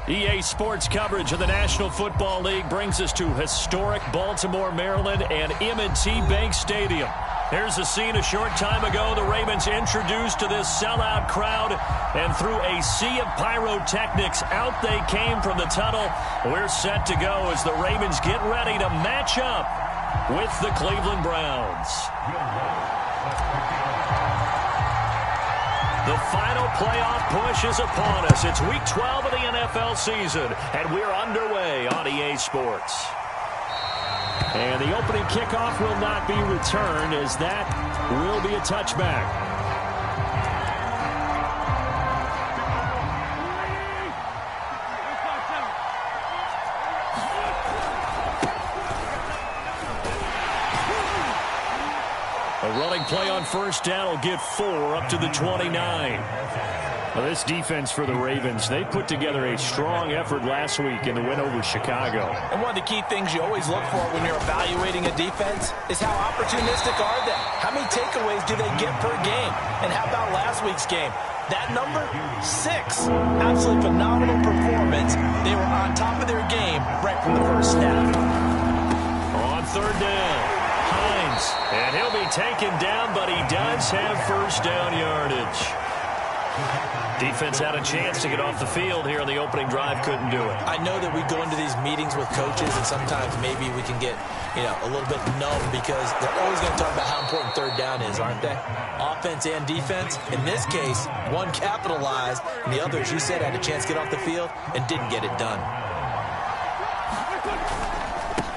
EA Sports coverage of the National Football League brings us to historic Baltimore, Maryland, and M&T Bank Stadium. Here's a scene a short time ago. The Ravens introduced to this sellout crowd, and through a sea of pyrotechnics, out they came from the tunnel. We're set to go as the Ravens get ready to match up with the Cleveland Browns. The final playoff push is upon us. It's Week 12 of the NFL season, and we're underway on EA Sports. And the opening kickoff will not be returned, as that will be a touchback. A running play on first down will get 4 up to the 29. Well, this defense for the Ravens, they put together a strong effort last week in the win over Chicago. And one of the key things you always look for when you're evaluating a defense is how opportunistic are they? How many takeaways do they get per game? And how about last week's game? That number, 6. Absolutely phenomenal performance. They were on top of their game right from the first snap. On third down. Hines, and he'll be taken down, but he does have first down yardage. Defense had a chance to get off the field here on the opening drive, couldn't do it. I know that we go into these meetings with coaches, and sometimes maybe we can get, a little bit numb because they're always going to talk about how important third down is, aren't they? Offense and defense. In this case, one capitalized, and the other, as you said, had a chance to get off the field and didn't get it done.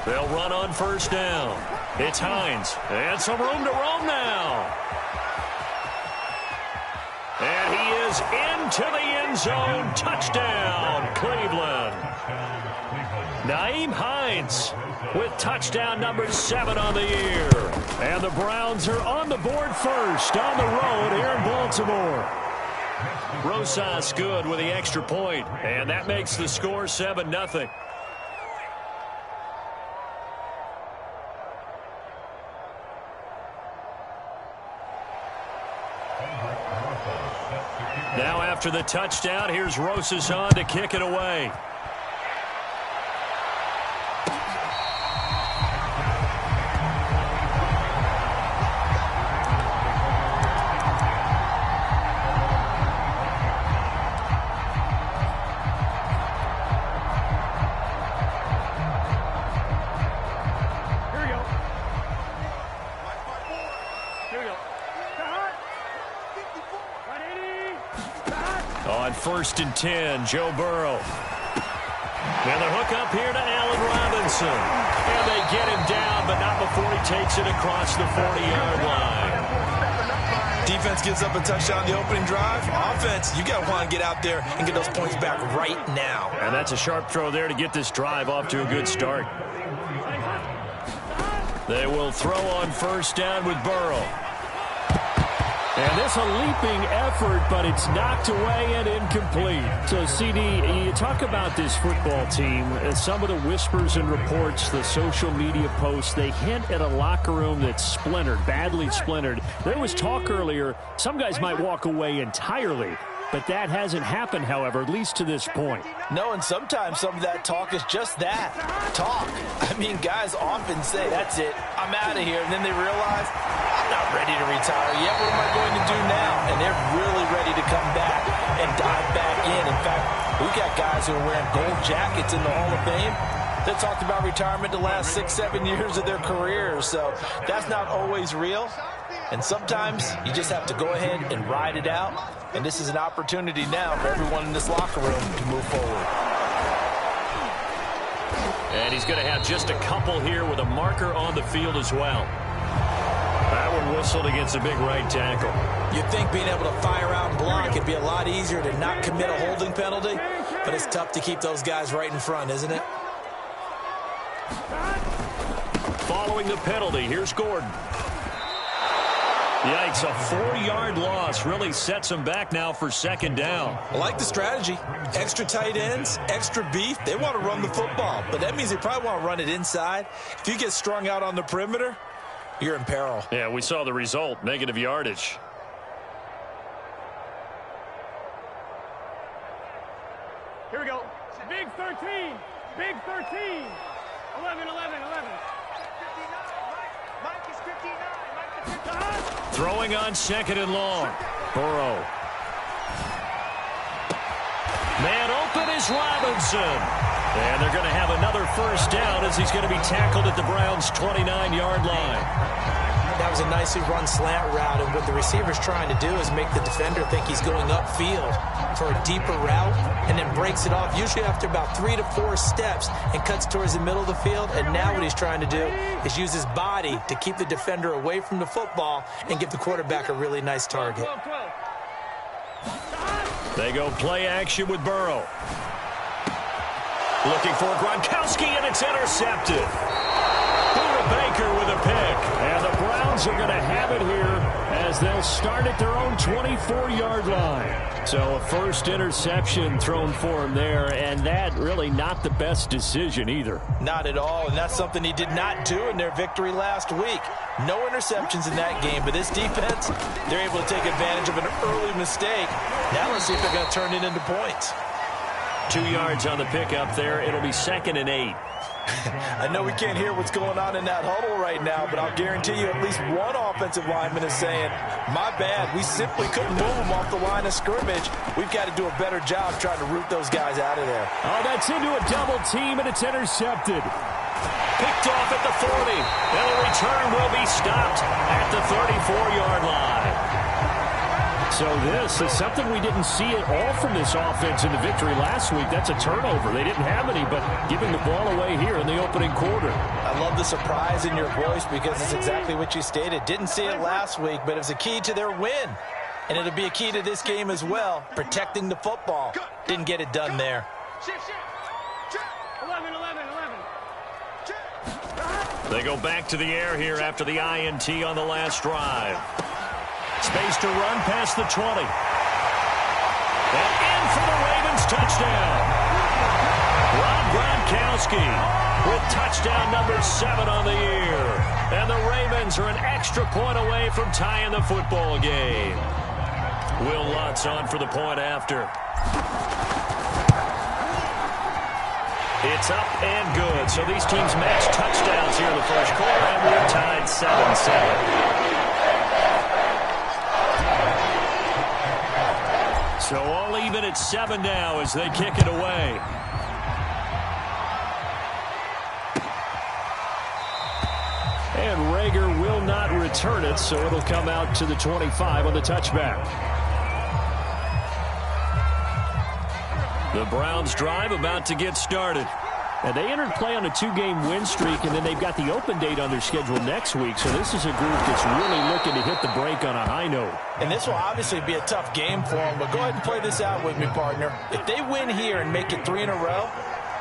They'll run on first down. It's Hines, and some room to roam now. And he is into the end zone. Touchdown, Cleveland. Nyheim Hines with touchdown number 7 on the year. And the Browns are on the board first on the road here in Baltimore. Rosas good with the extra point, and that makes the score 7-0. Now after the touchdown, here's Rosas on to kick it away. On 1st and 10, Joe Burrow. And the hook up here to Allen Robinson. And they get him down, but not before he takes it across the 40-yard line. Defense gives up a touchdown the opening drive. Offense, you got to want to get out there and get those points back right now. And that's a sharp throw there to get this drive off to a good start. They will throw on first down with Burrow. And this a leaping effort, but it's knocked away and incomplete. So, CD, you talk about this football team, some of the whispers and reports, the social media posts, they hint at a locker room that's splintered, badly splintered. There was talk earlier, some guys might walk away entirely. But that hasn't happened, however, at least to this point. No, and sometimes some of that talk is just that, talk. I mean, guys often say, that's it, I'm out of here. And then they realize, I'm not ready to retire yet. What am I going to do now? And they're really ready to come back and dive back in. In fact, we've got guys who are wearing gold jackets in the Hall of Fame that talked about retirement the last 6-7 years of their careers. So that's not always real. And sometimes you just have to go ahead and ride it out. And this is an opportunity now for everyone in this locker room to move forward. And he's going to have just a couple here with a marker on the field as well. That one whistled against a big right tackle. You'd think being able to fire out and block would be a lot easier to not commit a holding penalty. But it's tough to keep those guys right in front, isn't it? Following the penalty, here's Gordon. Yikes, a 4-yard loss really sets them back now for second down. I like the strategy. Extra tight ends, extra beef. They want to run the football, but that means they probably want to run it inside. If you get strung out on the perimeter, you're in peril. Yeah, we saw the result, negative yardage. Here we go. Big 13. Big 13. 11, 11, 11. Mike is 59. Mike is 59. Throwing on second and long. Burrow. Man open is Robinson. And they're going to have another first down as he's going to be tackled at the Browns' 29-yard line. That was a nicely run slant route, and what the receiver's trying to do is make the defender think he's going upfield for a deeper route and then breaks it off, usually after about 3 to 4 steps, and cuts towards the middle of the field. And now what he's trying to do is use his body to keep the defender away from the football and give the quarterback a really nice target. They go play action with Burrow. Looking for Gronkowski, and it's intercepted. Buda Baker with a pick. And the Browns are going to have it here as they'll start at their own 24-yard line. So a first interception thrown for him there, and that really not the best decision either. Not at all, and that's something he did not do in their victory last week. No interceptions in that game, but this defense, they're able to take advantage of an early mistake. Now let's see if they're going to turn it into points. 2 yards on the pickup there. It'll be 2nd and 8. I know we can't hear what's going on in that huddle right now, but I'll guarantee you at least one offensive lineman is saying, my bad, we simply couldn't move them off the line of scrimmage. We've got to do a better job trying to root those guys out of there. Oh, that's into a double team, and it's intercepted. Picked off at the 40, and the return will be stopped at the 34-yard line. So this is something we didn't see at all from this offense in the victory last week. That's a turnover. They didn't have any, but giving the ball away here in the opening quarter. I love the surprise in your voice because it's exactly what you stated. Didn't see it last week, but it was a key to their win. And it'll be a key to this game as well, protecting the football. Didn't get it done there. 11, 11, 11. They go back to the air here after the INT on the last drive. Space to run past the 20. And in for the Ravens touchdown. Rob Gronkowski with touchdown number 7 on the year. And the Ravens are an extra point away from tying the football game. Will Lutz on for the point after. It's up and good. So these teams match touchdowns here in the first quarter, and we're tied 7-7. So all even at 7 now as they kick it away. And Rager will not return it, so it'll come out to the 25 on the touchback. The Browns drive about to get started. And they entered play on a 2-game win streak, and then they've got the open date on their schedule next week. So this is a group that's really looking to hit the break on a high note. And this will obviously be a tough game for them, but go ahead and play this out with me, partner. If they win here and make it 3 in a row,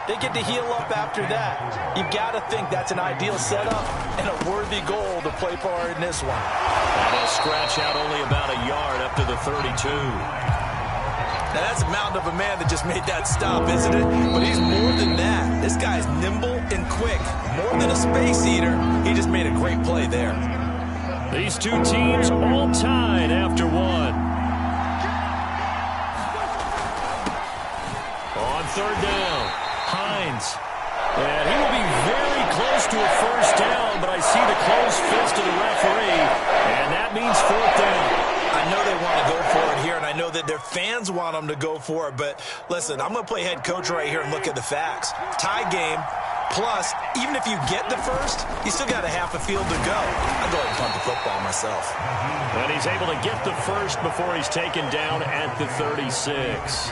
they get to heal up after that. You've got to think that's an ideal setup and a worthy goal to play for in this one. That'll scratch out only about a yard up to the 32. Now, that's a mountain of a man that just made that stop, isn't it? But he's more than that. This guy's nimble and quick. More than a space eater, he just made a great play there. These two teams all tied after 1. On 3rd down, Hines. And he will be very close to a first down, but I see the closed fist of the referee, and that means 4th down. I know they want to go for it here, and I know that their fans want them to go for it, but listen, I'm going to play head coach right here and look at the facts. Tie game, plus, even if you get the first, you still got a half a field to go. I'd go ahead and punt the football myself. And he's able to get the first before he's taken down at the 36.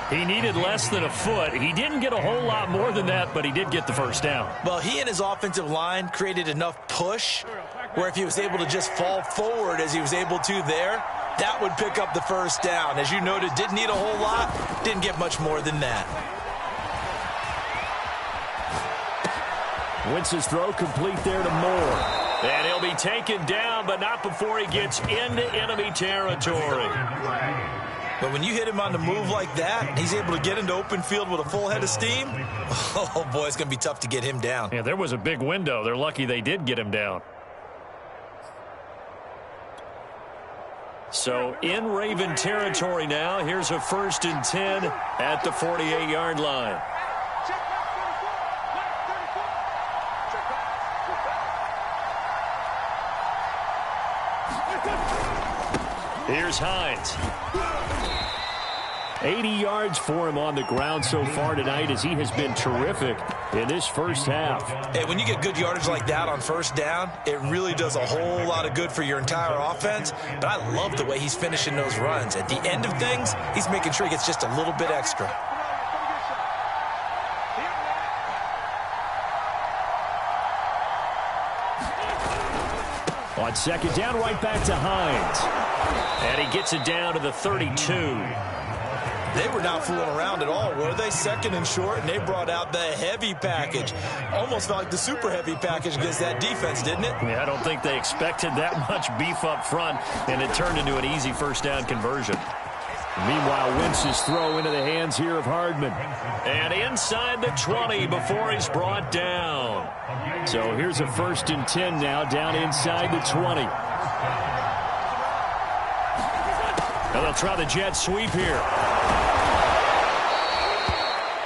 He needed less than a foot. He didn't get a whole lot more than that, but he did get the first down. Well, he and his offensive line created enough push where if he was able to just fall forward as he was able to there, that would pick up the first down. As you noted, didn't need a whole lot, didn't get much more than that. Wentz's throw complete there to Moore. And he'll be taken down, but not before he gets into enemy territory. But when you hit him on the move like that, and he's able to get into open field with a full head of steam, oh boy, it's going to be tough to get him down. Yeah, there was a big window. They're lucky they did get him down. So in Raven territory now. Here's a 1st and 10 at the 48-yard line. Here's Hines. 80 yards for him on the ground so far tonight as he has been terrific in this first half. Hey, when you get good yardage like that on first down, it really does a whole lot of good for your entire offense. But I love the way he's finishing those runs. At the end of things, he's making sure he gets just a little bit extra. On 2nd down, right back to Hines. And he gets it down to the 32. They were not fooling around at all, were they? 2nd and short, and they brought out the heavy package. Almost felt like the super heavy package against that defense, didn't it? Yeah, I don't think they expected that much beef up front, and it turned into an easy first down conversion. Meanwhile, Wentz's throw into the hands here of Hardman. And inside the 20 before he's brought down. So here's a 1st and 10 now, down inside the 20. Now they'll try the jet sweep here.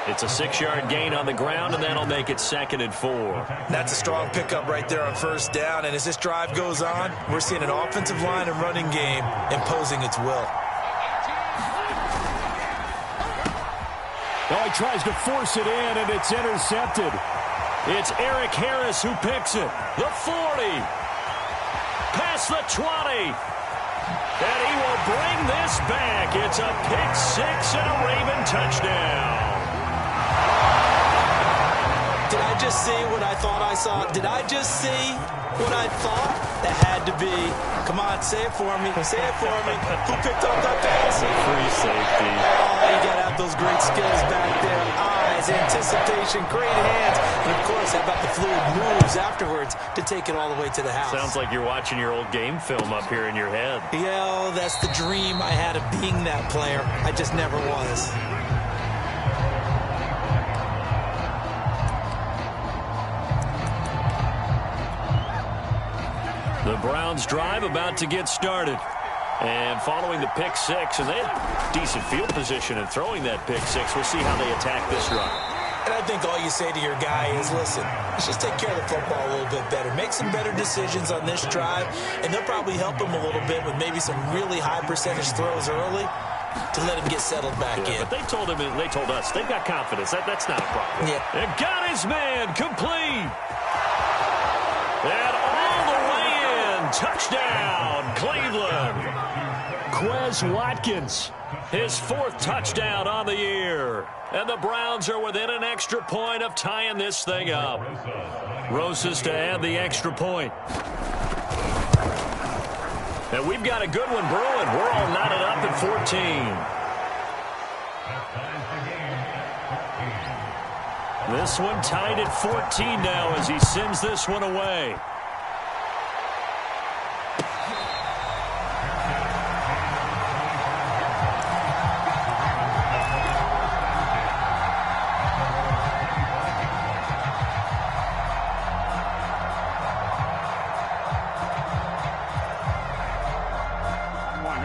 It's a 6-yard gain on the ground, and that'll make it 2nd and 4. That's a strong pickup right there on first down, and as this drive goes on, we're seeing an offensive line and running game imposing its will. Oh, he tries to force it in, and it's intercepted. It's Eric Harris who picks it. The 40. Past the 20. And he will bring this back. It's a pick 6 and a Raven touchdown. Did I just see what I thought I saw? Did I just see what I thought? That had to be. Come on, say it for me. Say it for me. Who picked up that pass? Free safety. Oh, you got to have those great skills back there. Eyes, anticipation, great hands. And, of course, how about the fluid moves afterwards to take it all the way to the house? Sounds like you're watching your old game film up here in your head. Yeah, oh, that's the dream I had of being that player. I just never was. The Browns drive about to get started. And following the pick 6, and they had decent field position in throwing that pick 6. We'll see how they attack this drive. And I think all you say to your guy is, listen, let's just take care of the football a little bit better. Make some better decisions on this drive, and they'll probably help him a little bit with maybe some really high percentage throws early to let him get settled back in. But they told him, and they told us, they've got confidence. That's not a problem. Yeah. And got his man complete. And all the way in. Touchdown, Cleveland. Quez Watkins, his 4th touchdown on the year. And the Browns are within an extra point of tying this thing up. Rosas to add the extra point. And we've got a good one brewing. We're all knotted up at 14. This one tied at 14 now as he sends this one away.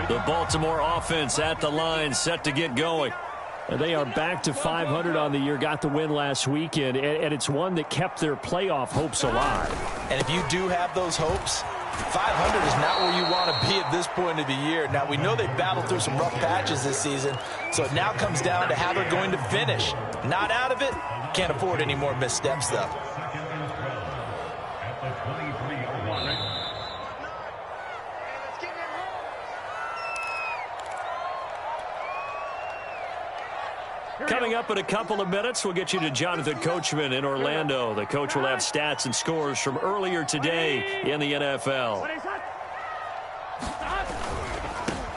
The Baltimore offense at the line, set to get going. And they are back to 500 on the year, got the win last weekend, and it's one that kept their playoff hopes alive. And if you do have those hopes, 500 is not where you want to be at this point of the year. Now, we know they battled through some rough patches this season, so it now comes down to how they're going to finish. Not out of it, can't afford any more missteps, though. Coming up in a couple of minutes, we'll get you to Jonathan Coachman in Orlando. The coach will have stats and scores from earlier today in the NFL.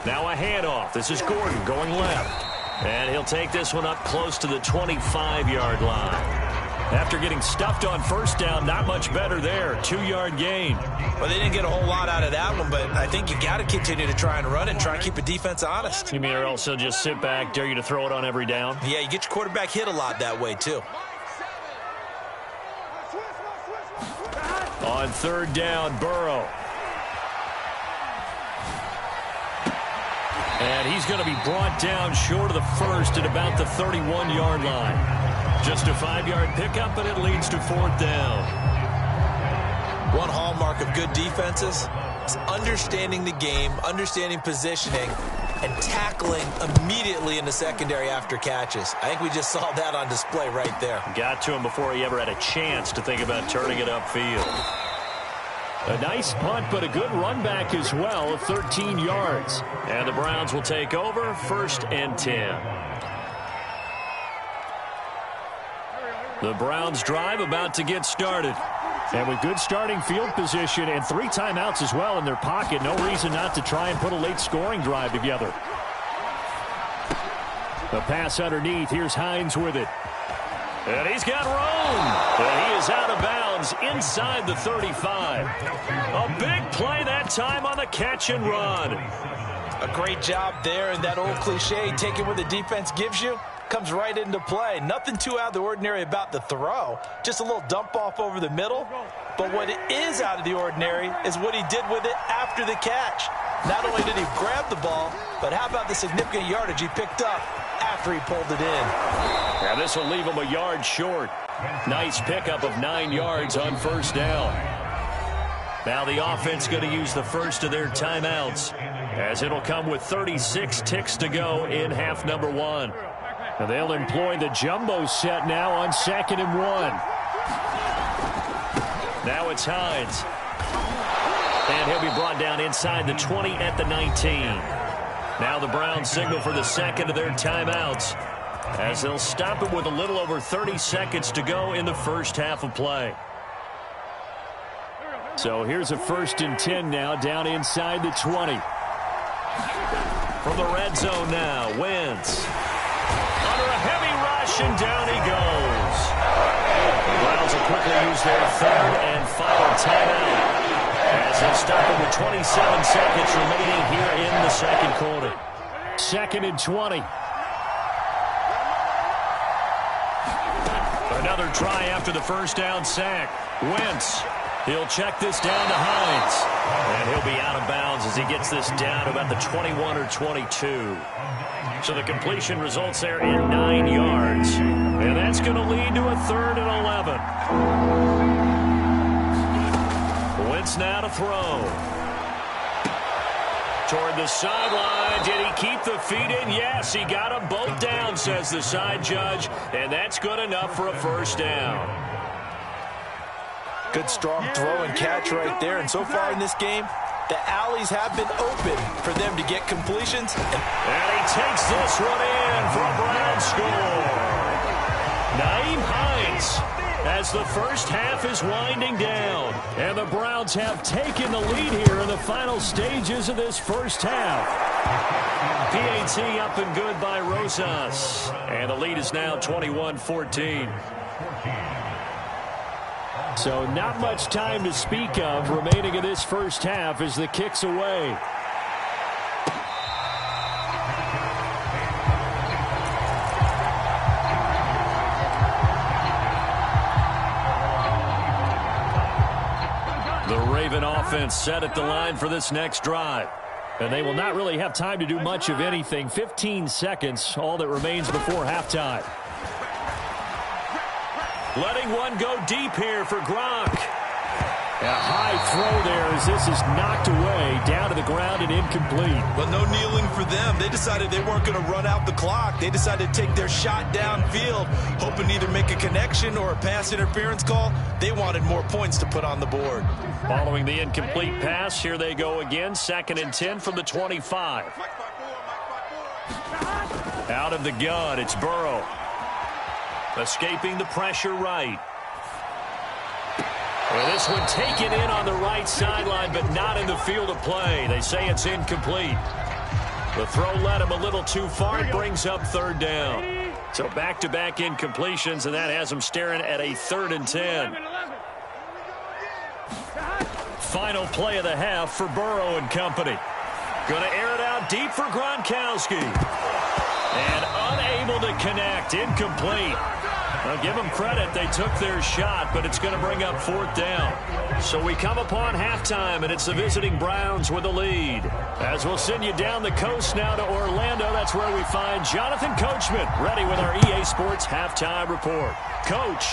Now a handoff. This is Gordon going left. And he'll take this one up close to the 25-yard line. After getting stuffed on first down, not much better there. 2-yard gain. Well, they didn't get a whole lot out of that one, but I think you got to continue to try and run it, try and keep the defense honest. You mean or else he'll just sit back, dare you to throw it on every down? Yeah, you get your quarterback hit a lot that way, too. On 3rd down, Burrow. And he's going to be brought down short of the first at about the 31-yard line. Just a 5-yard pickup, and it leads to fourth down. One hallmark of good defenses is understanding the game, understanding positioning, and tackling immediately in the secondary after catches. I think we just saw that on display right there. Got to him before he ever had a chance to think about turning it upfield. A nice punt, but a good run back as well of 13 yards. And the Browns will take over 1st and 10. The Browns drive about to get started. And with good starting field position and 3 timeouts as well in their pocket, no reason not to try and put a late scoring drive together. The pass underneath. Here's Hines with it. And he's got room. And he is out of bounds inside the 35. A big play that time on the catch and run. A great job there, and that old cliche, take it where the defense gives you, comes right into play. Nothing too out of the ordinary about the throw. Just a little dump off over the middle. But what is out of the ordinary is what he did with it after the catch. Not only did he grab the ball, but how about the significant yardage he picked up after he pulled it in. Now this will leave him a yard short. Nice pickup of 9 yards on first down. Now the offense going to use the first of their timeouts, as it'll come with 36 ticks to go in half number 1. And they'll employ the jumbo set now on 2nd and 1. Now it's Hines. And he'll be brought down inside the 20 at the 19. Now the Browns signal for the second of their timeouts, as they'll stop it with a little over 30 seconds to go in the first half of play. So here's a 1st and 10 now, down inside the 20. From the red zone now, Wentz. Under a heavy rush, and down he goes. The Browns will quickly use their 3rd and final timeout, as they'll stop it with 27 seconds remaining here in the 2nd quarter. 2nd and 20. Another try after the first down sack. Wentz. He'll check this down to Hines. And he'll be out of bounds as he gets this down to about the 21 or 22. So the completion results there in 9 yards. And that's going to lead to a 3rd and 11. Wentz now to throw. Toward the sideline. Did he keep the feet in? Yes, he got them both down, says the side judge. And that's good enough for a first down. Good strong throw and catch right there. And so far in this game, the alleys have been open for them to get completions. And he takes this one in for a Brown score. Nyheim Hines, as the first half is winding down. And the Browns have taken the lead here in the final stages of this first half. PAT up and good by Rosas. And the lead is now 21-14. So not much time to speak of remaining in this first half as the kick's away. The Raven offense set at the line for this next drive. And they will not really have time to do much of anything. 15 seconds, all that remains before halftime. Letting one go deep here for Gronk. A high throw there as this is knocked away, down to the ground and incomplete. Well, no kneeling for them. They decided they weren't going to run out the clock. They decided to take their shot downfield, hoping to either make a connection or a pass interference call. They wanted more points to put on the board. Following the incomplete pass, here they go again. 2nd and 10 from the 25. Out of the gun, it's Burrow. Escaping the pressure right. Well, this one taken in on the right sideline, but not in the field of play. They say it's incomplete. The throw led him a little too far. It brings up 3rd down. So back-to-back incompletions, and that has him staring at a 3rd and 10. Final play of the half for Burrow and company. Going to air it out deep for Gronkowski. And unable to connect. Incomplete. I'll give them credit. They took their shot, but it's going to bring up 4th down. So we come upon halftime, and it's the visiting Browns with the lead. As we'll send you down the coast now to Orlando, that's where we find Jonathan Coachman, ready with our EA Sports Halftime Report. Coach.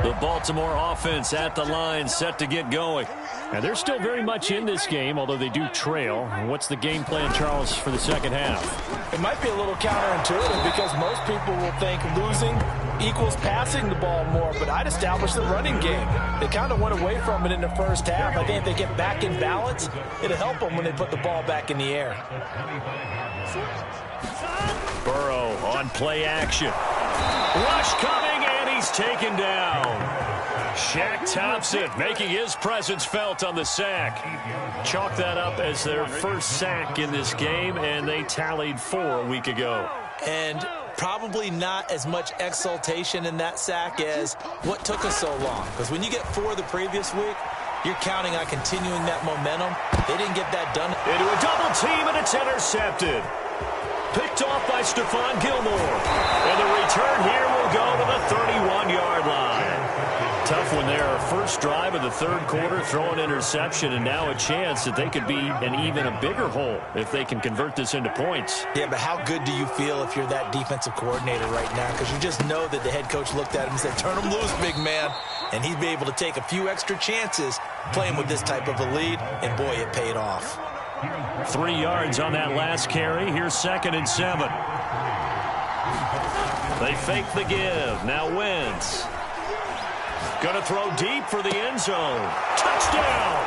The Baltimore offense at the line, set to get going. And they're still very much in this game, although they do trail. What's the game plan, Charles, for the second half? It might be a little counterintuitive because most people will think losing equals passing the ball more, but I'd establish the running game. They kind of went away from it in the first half. I think if they get back in balance, it'll help them when they put the ball back in the air. Burrow on play action. Rush coming, and he's taken down. Shaq Thompson making his presence felt on the sack. Chalk that up as their first sack in this game, and they tallied 4 a week ago. And probably not as much exultation in that sack as what took us so long. Because when you get 4 the previous week, you're counting on continuing that momentum. They didn't get that done. Into a double team, and it's intercepted. Picked off by Stephon Gilmore. And the return here will go to the 31-yard line. Tough one there. First drive of the third quarter, throw an interception, and now a chance that they could be in even a bigger hole if they can convert this into points. Yeah, but how good do you feel if you're that defensive coordinator right now? Because you just know that the head coach looked at him and said, turn him loose, big man. And he'd be able to take a few extra chances playing with this type of a lead, and boy, it paid off. 3 yards on that last carry. Here's 2nd and 7. They fake the give. Now Wentz. Going to throw deep for the end zone. Touchdown!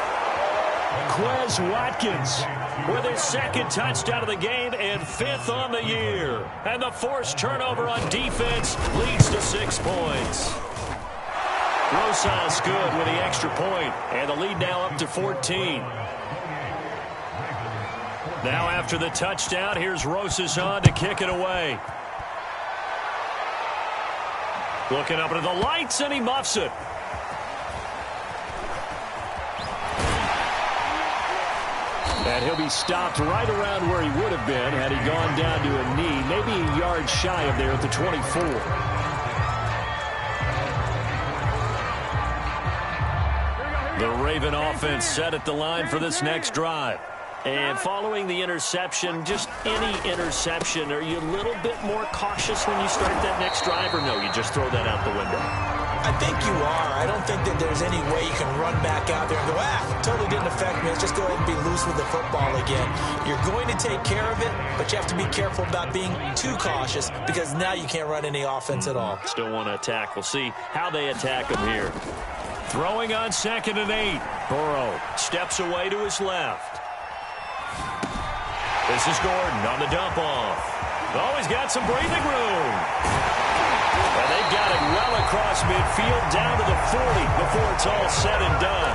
Quez Watkins with his 2nd touchdown of the game and 5th on the year. And the forced turnover on defense leads to 6 points. Rosas good with the extra point, and the lead now up to 14. Now after the touchdown, here's Rosas on to kick it away. Looking up into the lights, and he muffs it. And he'll be stopped right around where he would have been had he gone down to a knee, maybe a yard shy of there at the 24. The Raven offense set at the line for this next drive. And following the interception, just any interception, are you a little bit more cautious when you start that next drive, or no, you just throw that out the window? I think you are. I don't think that there's any way you can run back out there and go, totally didn't affect me. Let's just go ahead and be loose with the football again. You're going to take care of it, but you have to be careful about being too cautious because now you can't run any offense at all. Still want to attack. We'll see how they attack them here. Throwing on 2nd and 8. Burrow steps away to his left. This is Gordon on the dump off. Oh, he's got some breathing room. And they've got it well across midfield down to the 40 before it's all said and done.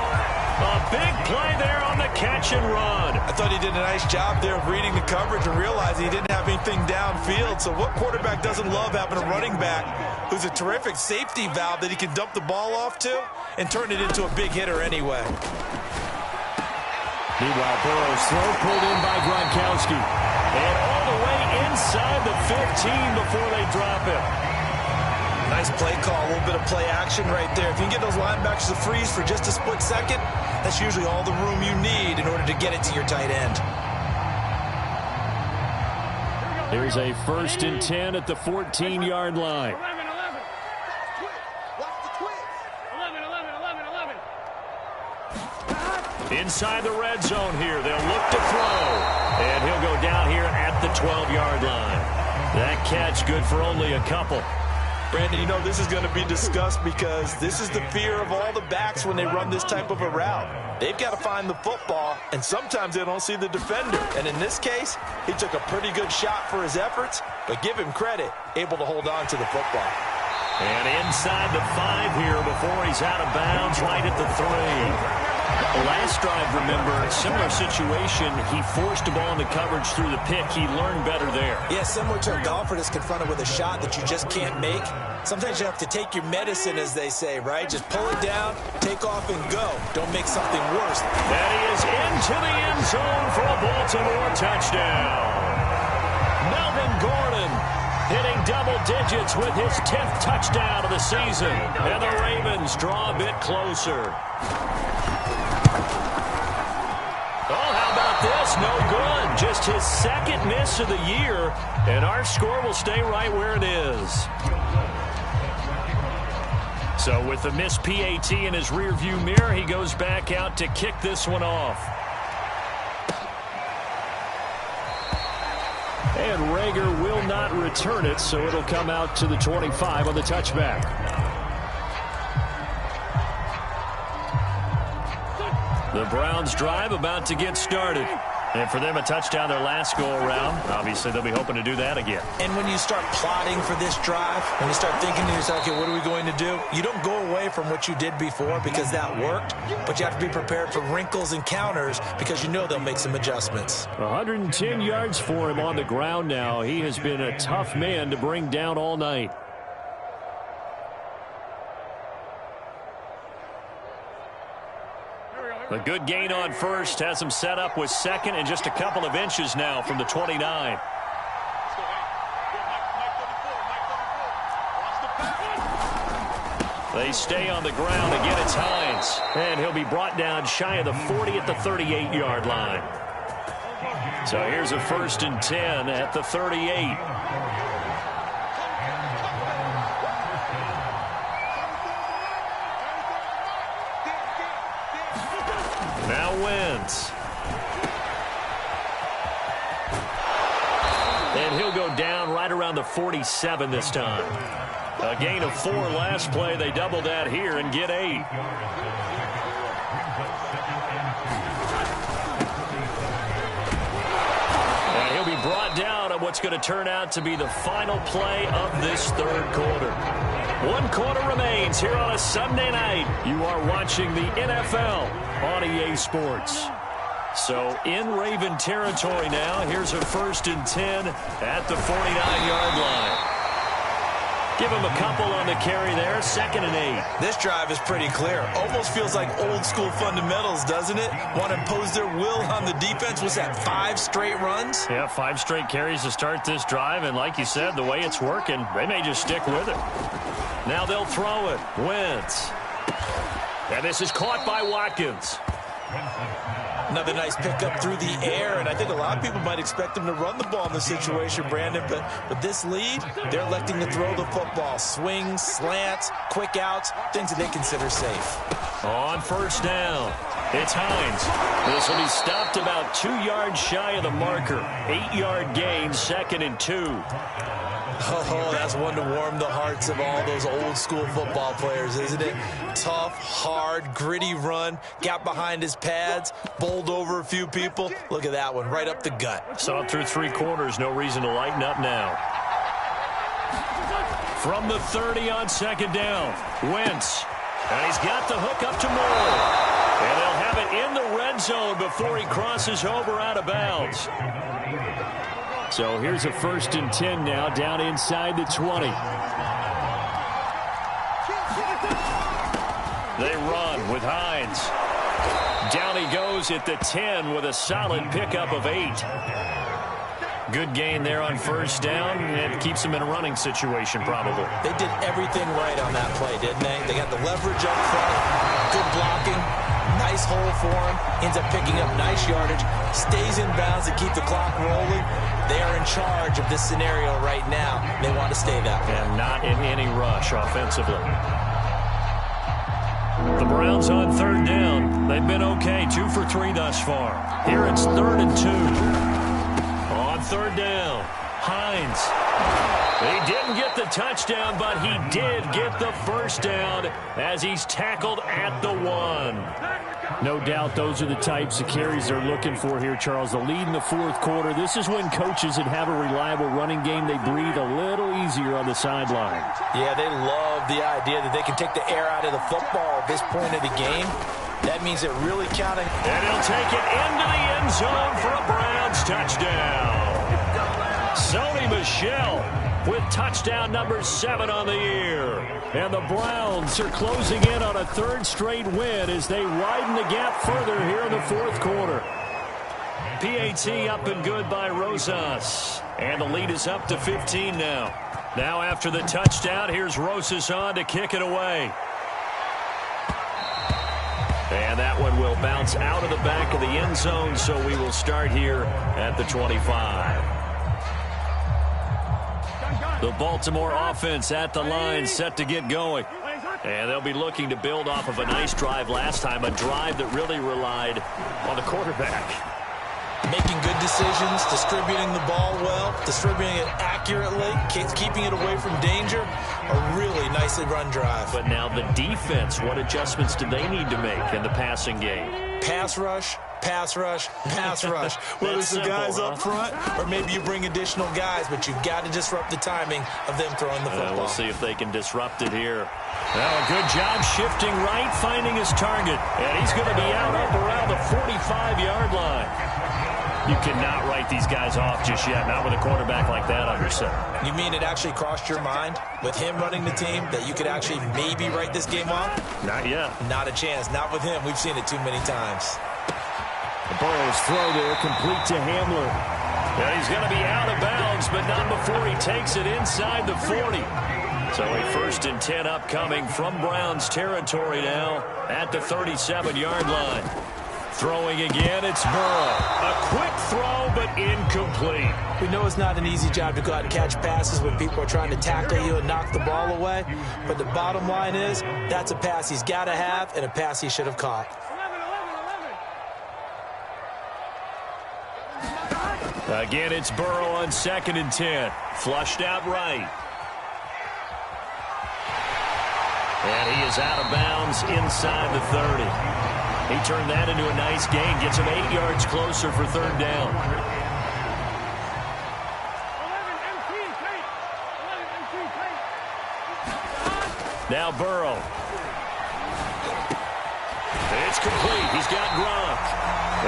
A big play there on the catch and run. I thought he did a nice job there of reading the coverage and realizing he didn't have anything downfield. So what quarterback doesn't love having a running back who's a terrific safety valve that he can dump the ball off to and turn it into a big hitter anyway? Meanwhile, Burrow's throw pulled in by Gronkowski. And all the way inside the 15 before they drop it. Nice play call, a little bit of play action right there. If you can get those linebackers to freeze for just a split second, that's usually all the room you need in order to get it to your tight end. There's a 1st and 10 at the 14-yard line. 11. Inside the red zone here. They'll look to throw. And he'll go down here at the 12-yard line. That catch good for only a couple. Brandon, you know this is going to be discussed because this is the fear of all the backs when they run this type of a route. They've got to find the football, and sometimes they don't see the defender. And in this case, he took a pretty good shot for his efforts, but give him credit, able to hold on to the football. And inside the 5 here before he's out of bounds right at the 3. The last drive, remember, similar situation. He forced the ball into coverage through the pick. He learned better there. Yeah, similar to a golfer that's confronted with a shot that you just can't make. Sometimes you have to take your medicine, as they say, right? Just pull it down, take off, and go. Don't make something worse. And he is into the end zone for a Baltimore touchdown. Melvin Gordon hitting double digits with his 10th touchdown of the season. And the Ravens draw a bit closer. Oh, how about this? No good. Just his second miss of the year, and our score will stay right where it is. So with the missed PAT in his rearview mirror, he goes back out to kick this one off. And Rager will not return it, so it'll come out to the 25 on the touchback. The Browns drive about to get started. And for them, a touchdown their last go-around. Obviously, they'll be hoping to do that again. And when you start plotting for this drive, when you start thinking to yourself, okay, what are we going to do? You don't go away from what you did before because that worked, but you have to be prepared for wrinkles and counters because you know they'll make some adjustments. 110 yards for him on the ground now. He has been a tough man to bring down all night. A good gain on first has him set up with second and just a couple of inches now from the 29. They stay on the ground. Again, it's Hines. And he'll be brought down shy of the 40 at the 38-yard line. So here's a 1st and 10 at the 38. Now Wentz. And he'll go down right around the 47 this time. A gain of 4 last play. They double that here and get 8. And he'll be brought down on what's going to turn out to be the final play of this 3rd quarter. 1 quarter remains here on a Sunday night. You are watching the NFL on EA Sports. So in Raven territory now. Here's a 1st and 10 at the 49-yard line. Give him a couple on the carry there. 2nd and 8. This drive is pretty clear. Almost feels like old school fundamentals, doesn't it? Want to impose their will on the defense. Was that 5 straight runs? Yeah, 5 straight carries to start this drive. And like you said, the way it's working, they may just stick with it. Now they'll throw it. Wentz. And this is caught by Watkins. Another nice pickup through the air, and I think a lot of people might expect them to run the ball in this situation, Brandon, but with this lead, they're electing to throw the football. Swings, slants, quick outs, things that they consider safe. On 1st down, it's Hines. This will be stopped about 2 yards shy of the marker. 8-yard gain, 2nd and 2. Oh, that's one to warm the hearts of all those old school football players, isn't it? Tough, hard, gritty run. Got behind his pads, bowled over a few people. Look at that one, right up the gut. Saw it through 3 quarters. No reason to lighten up now. From the 30 on 2nd down, Wentz. And he's got the hook up to Moore. And they'll have it in the red zone before he crosses over out of bounds. So here's a 1st and 10 now down inside the 20. They run with Hines. Down he goes at the 10 with a solid pickup of 8. Good gain there on 1st down. It keeps them in a running situation probably. They did everything right on that play, didn't they? They got the leverage up front, good blocking, nice hole for him, ends up picking up nice yardage, stays in bounds to keep the clock rolling. They are in charge of this scenario right now. They want to stay that way. And not in any rush offensively. The Browns on 3rd down. They've been okay, 2 for 3 thus far. Here it's 3rd and 2. On 3rd down, Hines. He didn't get the touchdown, but he did get the 1st down as he's tackled at the 1. No doubt those are the types of carries they're looking for here, Charles. The lead in the fourth quarter. This is when coaches that have a reliable running game, they breathe a little easier on the sideline. Yeah, they love the idea that they can take the air out of the football at this point of the game. That means they're really counting. And he'll take it into the end zone for a Browns touchdown. Sony Michel with touchdown number 7 on the year. And the Browns are closing in on a third straight win as they widen the gap further here in the fourth quarter. PAT up and good by Rosas. And the lead is up to 15 now. Now after the touchdown, here's Rosas on to kick it away. And that one will bounce out of the back of the end zone, so we will start here at the 25. The Baltimore offense at the line, set to get going. And they'll be looking to build off of a nice drive last time, a drive that really relied on the quarterback. Making good decisions, distributing the ball well, distributing it accurately, keeping it away from danger. A really nicely run drive. But now the defense, what adjustments do they need to make in the passing game? Pass rush, pass rush, pass rush. Whether it's the guys up front or maybe you bring additional guys, but you've got to disrupt the timing of them throwing the football. We'll see if they can disrupt it here. Well, a good job shifting right, finding his target. And he's going to be out up around the 45-yard line. You cannot write these guys off just yet, not with a quarterback like that under center. You mean it actually crossed your mind with him running the team that you could actually maybe write this game off? Not yet. Not a chance. Not with him. We've seen it too many times. Burrow's throw there, complete to Hamler. And he's going to be out of bounds, but not before he takes it inside the 40. So a 1st and 10 upcoming from Browns territory now at the 37-yard line. Throwing again, it's Burrow. A quick throw, but incomplete. We know it's not an easy job to go out and catch passes when people are trying to tackle you and knock the ball away. But the bottom line is, that's a pass he's got to have and a pass he should have caught. 11. Again, it's Burrow on 2nd and 10. Flushed out right. And he is out of bounds inside the 30. He turned that into a nice gain. Gets him 8 yards closer for 3rd down. 11 MT tape. 11 MT tape. Now Burrow. It's complete. He's got Gronk.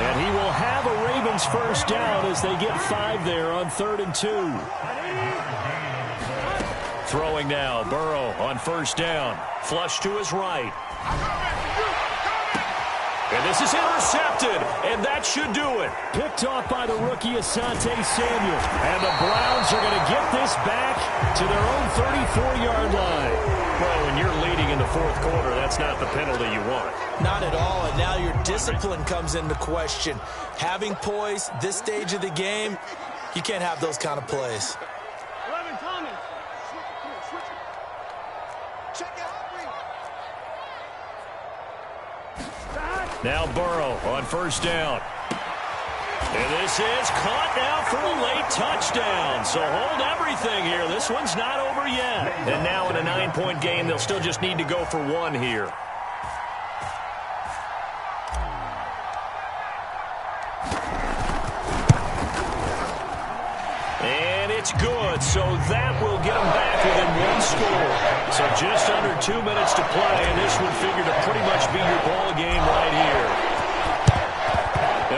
And he will have a Ravens 1st down as they get 5 there on 3rd and 2. Throwing now. Burrow on 1st down. Flush to his right. And this is intercepted, and that should do it. Picked off by the rookie Asante Samuel. And the Browns are going to get this back to their own 34-yard line. Well, when you're leading in the fourth quarter, that's not the penalty you want. Not at all, and now your discipline comes into question. Having poise this stage of the game, you can't have those kind of plays. 11 Thomas. Now Burrow on 1st down. And this is caught now for a late touchdown. So hold everything here. This one's not over yet. And now in a 9-point game, they'll still just need to go for 1 here. And it's good. So that will get them back within 1 score. So just under 2 minutes to play, and this would figure to pretty much be your ball game right here.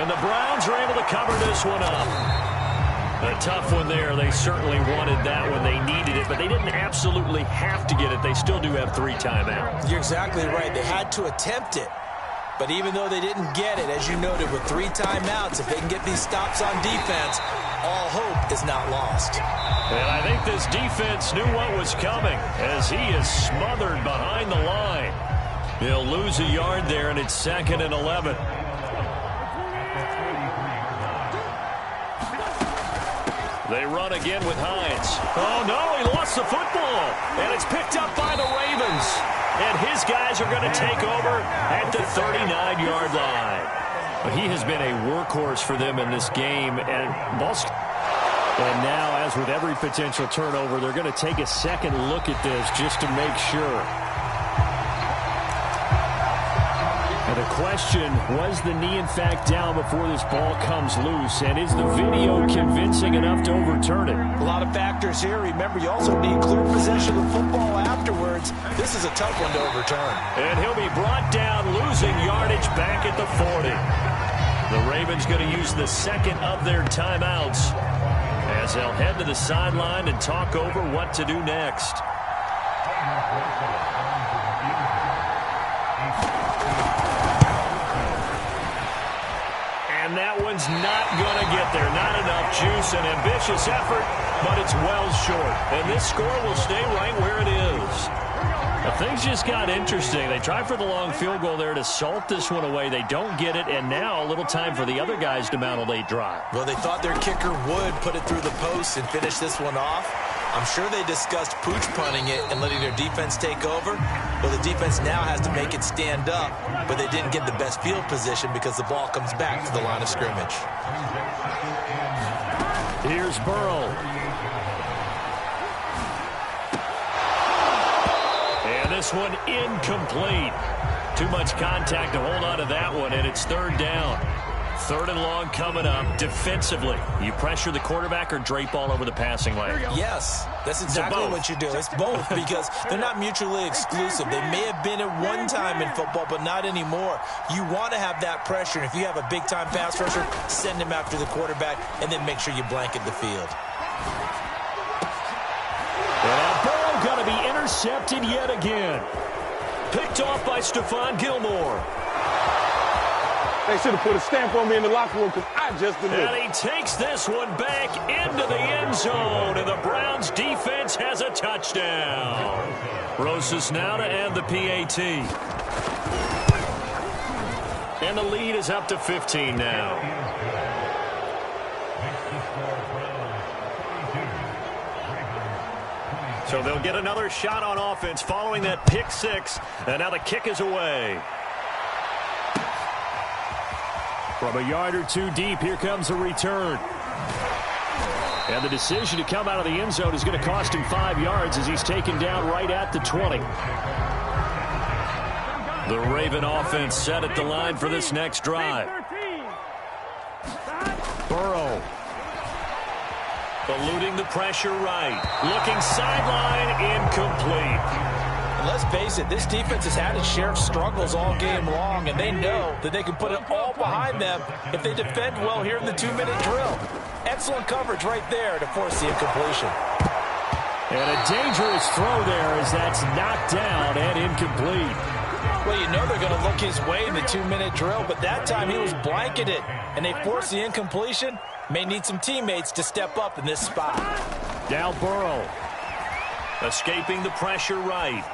And the Browns are able to cover this one up. A tough one there. They certainly wanted that one. They needed it, but they didn't absolutely have to get it. They still do have 3 timeouts. You're exactly right. They had to attempt it. But even though they didn't get it, as you noted, with 3 timeouts, if they can get these stops on defense, all hope is not lost. And I think this defense knew what was coming as he is smothered behind the line. He'll lose a yard there, and it's 2nd and 11. They run again with Hines. Oh, no, he lost the football. And it's picked up by the Ravens. And his guys are going to take over at the 39-yard line. He has been a workhorse for them in this game. And now, as with every potential turnover, they're going to take a second look at this just to make sure. And the question, was the knee in fact down before this ball comes loose? And is the video convincing enough to overturn it? A lot of factors here. Remember, you also need clear possession of the football afterwards. This is a tough one to overturn. And he'll be brought down, losing yardage back at the 40. The Ravens going to use the second of their timeouts as they'll head to the sideline and talk over what to do next. And that one's not going to get there. Not enough juice, an ambitious effort, but it's well short. And this score will stay right where it is. Now, things just got interesting. They tried for the long field goal there to salt this one away. They don't get it, and now a little time for the other guys to mount a late drive. Well, they thought their kicker would put it through the post and finish this one off. I'm sure they discussed pooch punting it and letting their defense take over. Well, the defense now has to make it stand up, but they didn't get the best field position because the ball comes back to the line of scrimmage. Here's Burrow. And this one incomplete. Too much contact to hold on to that one, and it's third down. Third and long coming up. Defensively, you pressure the quarterback or drape all over the passing lane? Yes, that's exactly what you do. It's both because they're not mutually exclusive. They may have been at one time in football, but not anymore. You want to have that pressure. And if you have a big-time pass rusher, send him after the quarterback, and then make sure you blanket the field. And Burrow going to be intercepted yet again. Picked off by Stephon Gilmore. They should have put a stamp on me in the locker room because I just delivered. And he takes this one back into the end zone, and the Browns defense has a touchdown. Rosas now to end the PAT. And the lead is up to 15 now. So they'll get another shot on offense following that pick six, and now the kick is away. From a yard or two deep, here comes a return. And the decision to come out of the end zone is going to cost him 5 yards as he's taken down right at the 20. The Raven offense set at the line for this next drive. Burrow. Eluding the pressure right. Looking sideline, incomplete. Let's face it, this defense has had its share of struggles all game long, and they know that they can put it all behind them if they defend well here in the 2-minute drill. Excellent coverage right there to force the incompletion. And a dangerous throw there as that's knocked down and incomplete. Well, you know they're going to look his way in the 2-minute drill, but that time he was blanketed, and they forced the incompletion. May need some teammates to step up in this spot. Now Burrow. Escaping the pressure right.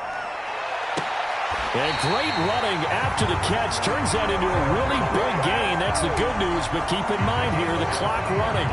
And great running after the catch. Turns that into a really big gain. That's the good news, but keep in mind here, the clock running.